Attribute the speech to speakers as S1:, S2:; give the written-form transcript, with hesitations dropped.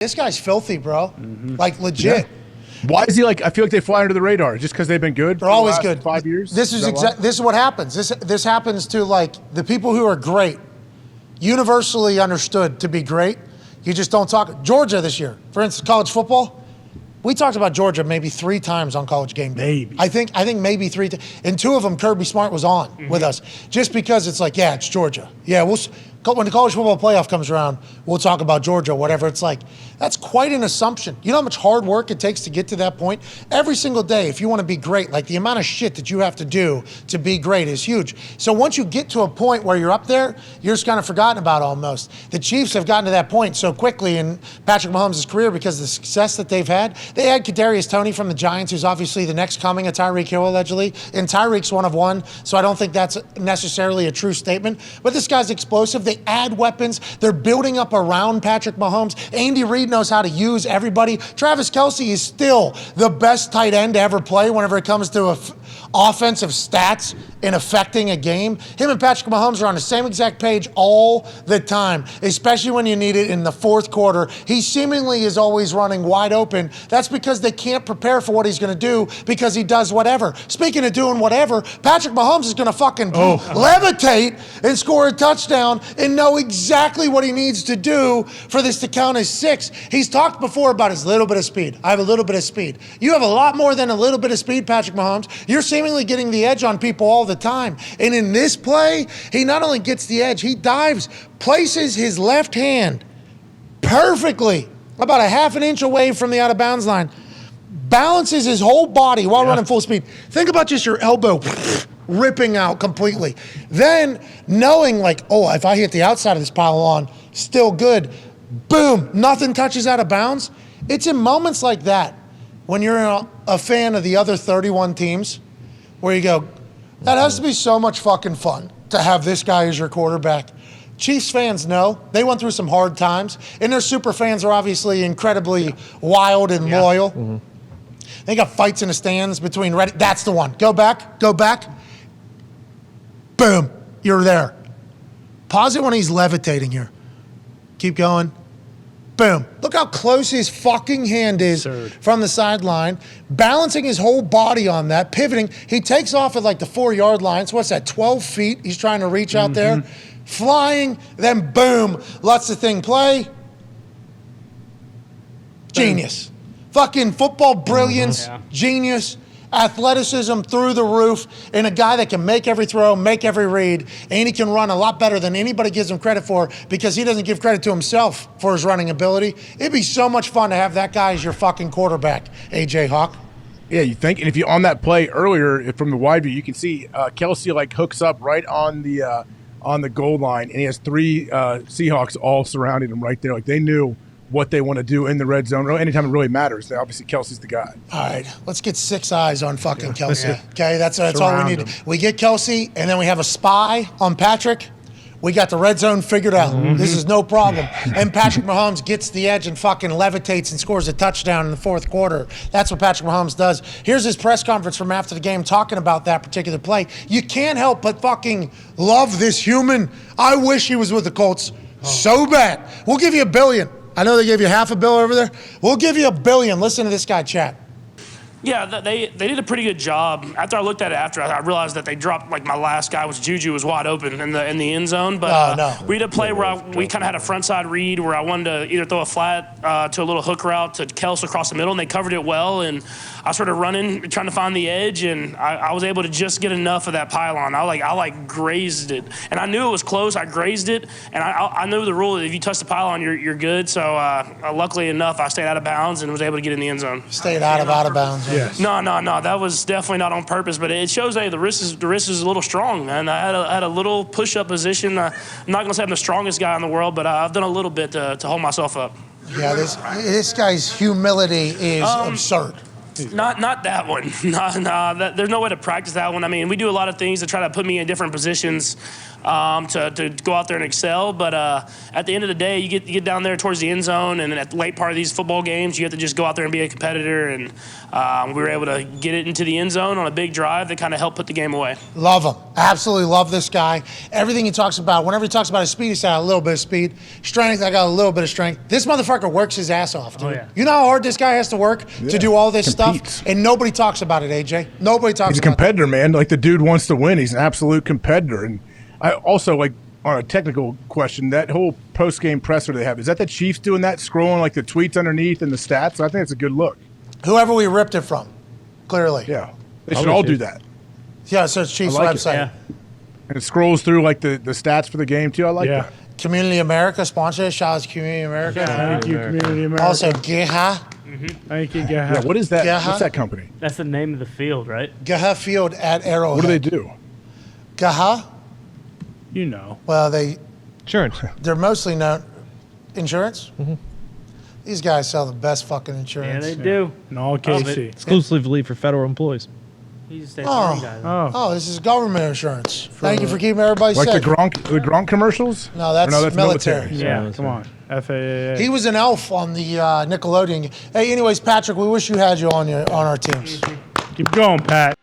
S1: This guy's filthy, bro. Like, legit.
S2: Yeah. Why is he like, I feel like they fly under the radar just because they've been good?
S1: They're always good.
S2: 5 years?
S1: This is what happens. This happens to, like, the people who are great, universally understood to be great. You just don't talk. Georgia this year, for instance, college football. We talked about Georgia maybe 3 times on College Game Day.
S2: Maybe.
S1: I think maybe 3 times. And 2 of them, Kirby Smart was on with us. Just because it's like, yeah, it's Georgia. Yeah, when the college football playoff comes around, we'll talk about Georgia, whatever. It's like, that's quite an assumption. You know how much hard work it takes to get to that point? Every single day, if you want to be great, like the amount of shit that you have to do to be great is huge. So once you get to a point where you're up there, you're just kind of forgotten about almost. The Chiefs have gotten to that point so quickly in Patrick Mahomes' career because of the success that they've had. They had Kadarius Toney from the Giants, who's obviously the next coming of Tyreek Hill, allegedly. And Tyreek's one of one, so I don't think that's necessarily a true statement. But this guy's explosive. They add weapons. They're building up around Patrick Mahomes. Andy Reid knows how to use everybody. Travis Kelce is still the best tight end to ever play whenever it comes to offensive stats in affecting a game. Him and Patrick Mahomes are on the same exact page all the time, especially when you need it in the fourth quarter. He seemingly is always running wide open. That's because they can't prepare for what he's going to do because he does whatever. Speaking of doing whatever, Patrick Mahomes is going to fucking levitate and score a touchdown and know exactly what he needs to do for this to count as 6. He's talked before about his little bit of speed. I have a little bit of speed. You have a lot more than a little bit of speed, Patrick Mahomes. You're seemingly getting the edge on people all the time. And in this play, he not only gets the edge, he dives, places his left hand perfectly, about a half an inch away from the out of bounds line, balances his whole body while running full speed. Think about just your elbow ripping out completely. Then knowing like, oh, if I hit the outside of this pylon, still good. Boom, nothing touches out of bounds. It's in moments like that when you're a fan of the other 31 teams where you go, that has to be so much fucking fun to have this guy as your quarterback. Chiefs fans know. They went through some hard times, and their super fans are obviously incredibly wild and loyal. They got fights in the stands between ready. That's the one. Go back. Boom, you're there. Pause it when he's levitating here. Keep going. Boom. Look how close his fucking hand is from the sideline, balancing his whole body on that, pivoting. He takes off at like the 4-yard line. So what's that, 12 feet he's trying to reach out there? Flying, then boom, lets the thing play. Genius. Fucking football brilliance, genius. Athleticism through the roof, and a guy that can make every throw, make every read, and he can run a lot better than anybody gives him credit for because he doesn't give credit to himself for his running ability. It'd be so much fun to have that guy as your fucking quarterback, AJ Hawk.
S2: Yeah, you think? And if you on that play earlier from the wide view, you can see Kelce like hooks up right on the goal line, and he has 3 Seahawks all surrounding him right there. Like they knew what they want to do in the red zone. Anytime it really matters, obviously Kelce's the guy.
S1: All right, let's get 6 eyes on fucking Kelce. Okay, that's all we need. We get Kelce, and then we have a spy on Patrick. We got the red zone figured out. This is no problem. And Patrick Mahomes gets the edge and fucking levitates and scores a touchdown in the fourth quarter. That's what Patrick Mahomes does. Here's his press conference from after the game talking about that particular play. You can't help but fucking love this human. I wish he was with the Colts so bad. We'll give you $1 billion. I know they gave you $500 million over there. We'll give you $1 billion. Listen to this guy chat.
S3: Yeah, they did a pretty good job. After I looked at it, I realized that they dropped, like my last guy was Juju was wide open in the end zone. But we did a play where we kind of had a front side read where I wanted to either throw a flat to a little hook route to Kelce across the middle, and they covered it well. And I started running, trying to find the edge, and I was able to just get enough of that pylon. I grazed it, and I knew it was close. I grazed it, and I knew the rule that if you touch the pylon, you're good. So luckily enough, I stayed out of bounds and was able to get in the end zone.
S1: Stayed out of bounds.
S2: Yes.
S3: No. That was definitely not on purpose, but it shows the wrist is a little strong, and I had a little push-up position. I'm not gonna say I'm the strongest guy in the world, but I've done a little bit to hold myself up.
S1: Yeah, this guy's humility is absurd.
S3: Not that one. There's no way to practice that one. I mean, we do a lot of things to try to put me in different positions to go out there and excel. But at the end of the day, you get down there towards the end zone, and at the late part of these football games, you have to just go out there and be a competitor. And we were able to get it into the end zone on a big drive that kind of helped put the game away.
S1: Love him. Absolutely love this guy. Everything he talks about, whenever he talks about his speed, he's got a little bit of speed. Strength, I got a little bit of strength. This motherfucker works his ass off, dude.
S4: Oh, yeah.
S1: You know how hard this guy has to work to do all this stuff? And nobody talks about it, AJ. Nobody talks about it.
S2: He's a competitor, man. Like, the dude wants to win. He's an absolute competitor. And I also, like, on a technical question, that whole post-game presser they have, is that the Chiefs doing that, scrolling, like, the tweets underneath and the stats? I think it's a good look.
S1: Whoever we ripped it from, clearly.
S2: Yeah. They should all do that.
S1: Yeah, so it's Chiefs website.
S4: Yeah.
S2: And it scrolls through, like, the stats for the game, too. I like that.
S1: Community America sponsor. Shout out to Community America.
S4: Thank you, Community America.
S1: Also, Geha.
S4: Thank you, Geha.
S2: Yeah, what is that?
S1: Geha?
S2: What's that company?
S4: That's the name of the field, right?
S1: Geha Field at Arrowhead.
S2: What do they do?
S1: Geha?
S4: You know.
S1: Well,
S5: Insurance.
S1: they're mostly known insurance. These guys sell the best fucking
S4: Yeah,
S1: insurance.
S4: they do.
S5: In all KC. Exclusively for federal employees.
S4: He's the attorney guy.
S1: Oh, this is government insurance. Thank you for keeping everybody
S2: Like
S1: safe.
S2: the Gronk commercials?
S1: No, that's,
S2: Or
S1: military.
S5: Yeah, come on. FAA.
S1: He was an elf on the Nickelodeon. Hey, anyways, Patrick, we wish you had you on our teams.
S5: Keep going, Pat.